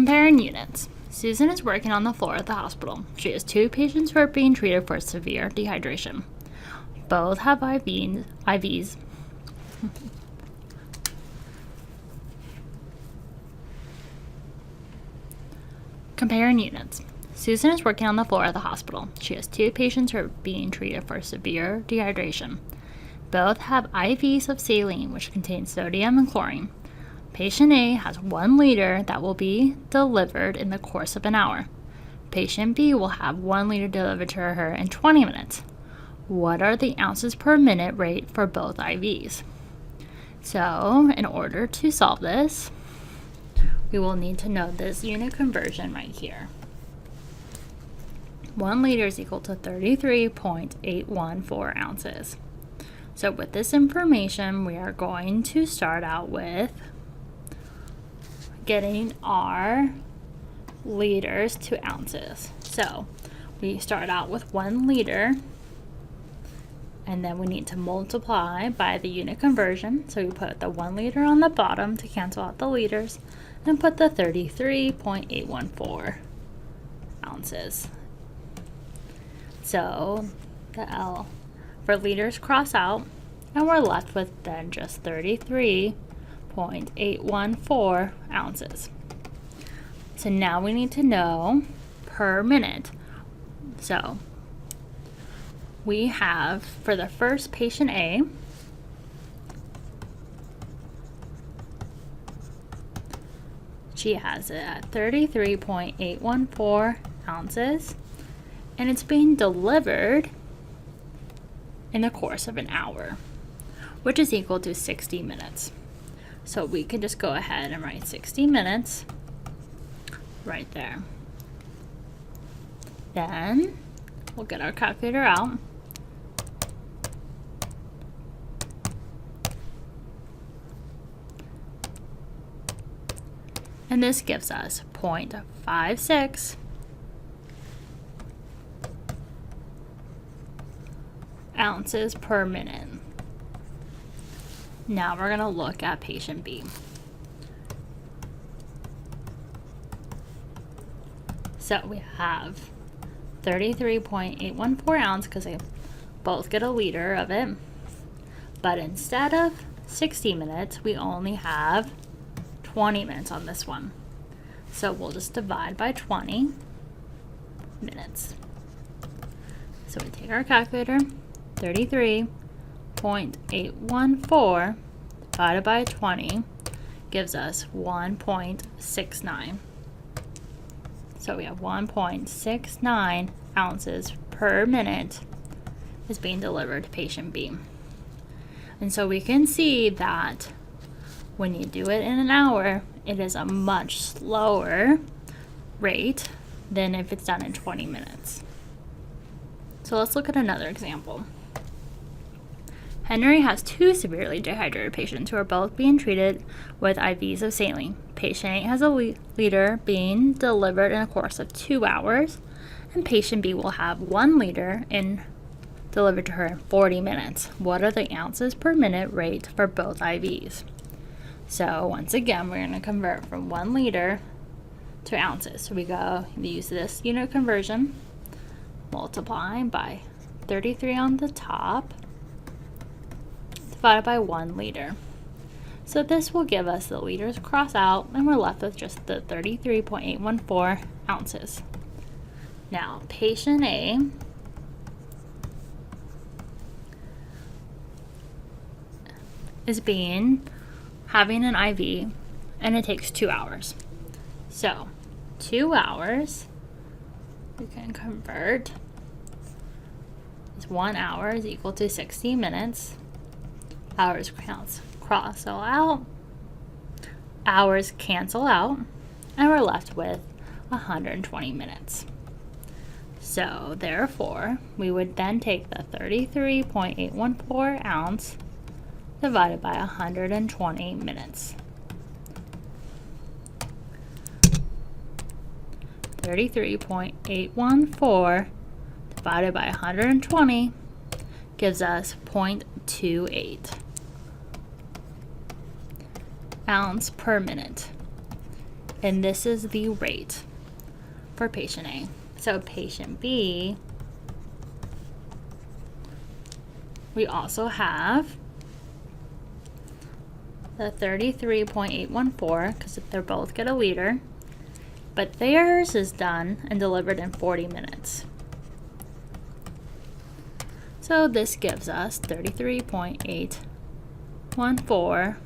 Comparing units. Susan is working on the floor at the hospital. She has 2 patients who are being treated for severe dehydration. Both have IVs. Comparing units. Susan is working on the floor at the hospital. She has 2 patients who are being treated for severe dehydration. Both have IVs of saline, which contains sodium and chlorine. Patient A has 1 liter that will be delivered in the course of an hour. Patient B will have 1 liter delivered to her in 20 minutes. What are the ounces per minute rate for both IVs? So, in order to solve this, we will need to know this unit conversion right here. 1 liter is equal to 33.814 ounces. So with this information, we are going to start out with getting our liters to ounces. So we start out with 1 liter, and then we need to multiply by the unit conversion. So we put the 1 liter on the bottom to cancel out the liters, and put the 33.814 ounces. So the L for liters cross out, and we're left with then just 33.814 ounces. So now we need to know per minute. So we have, for the first patient A, she has it at 33.814 ounces, and it's being delivered in the course of an hour, which is equal to 60 minutes. So we can just go ahead and write 60 minutes right there. Then we'll get our calculator out. And this gives us 0.56 ounces per minute. Now we're going to look at patient B. So we have 33.814 ounces because they both get a liter of it. But instead of 60 minutes, we only have 20 minutes on this one. So we'll just divide by 20 minutes. So we take our calculator, 33.814 divided by 20 gives us 1.69. So we have 1.69 ounces per minute is being delivered to patient B. And so we can see that when you do it in an hour, it is a much slower rate than if it's done in 20 minutes. So let's look at another example. Henry has 2 severely dehydrated patients who are both being treated with IVs of saline. Patient A has a liter being delivered in a course of 2 hours, and patient B will have 1 liter delivered to her in 40 minutes. What are the ounces per minute rate for both IVs? So once again, we're going to convert from 1 liter to ounces. So we use this unit conversion, multiply by 33 on the top, divided by 1 liter. So this will give us the liters cross out, and we're left with just the 33.814 ounces. Now, patient A is having an IV, and it takes 2 hours. So 2 hours, we can convert, is 1 hour is equal to 60 minutes. Hours cross out, hours cancel out, and we're left with 120 minutes. So therefore, we would then take the 33.814 ounce divided by 120 minutes. 33.814 divided by 120 gives us 0.28 ounce per minute. And this is the rate for patient A. So patient B, we also have the 33.814 because they're both get a liter, but theirs is done and delivered in 40 minutes. So this gives us 33.814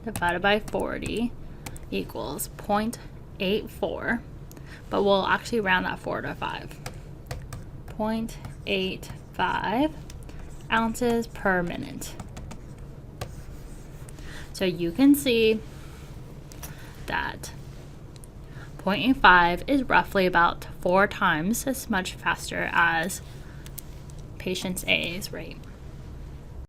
divided by 40 equals 0.84, but we'll actually round that 4 to 5. 0.85 ounces per minute. So you can see that 0.85 is roughly about 4 times as much faster as patient A's rate.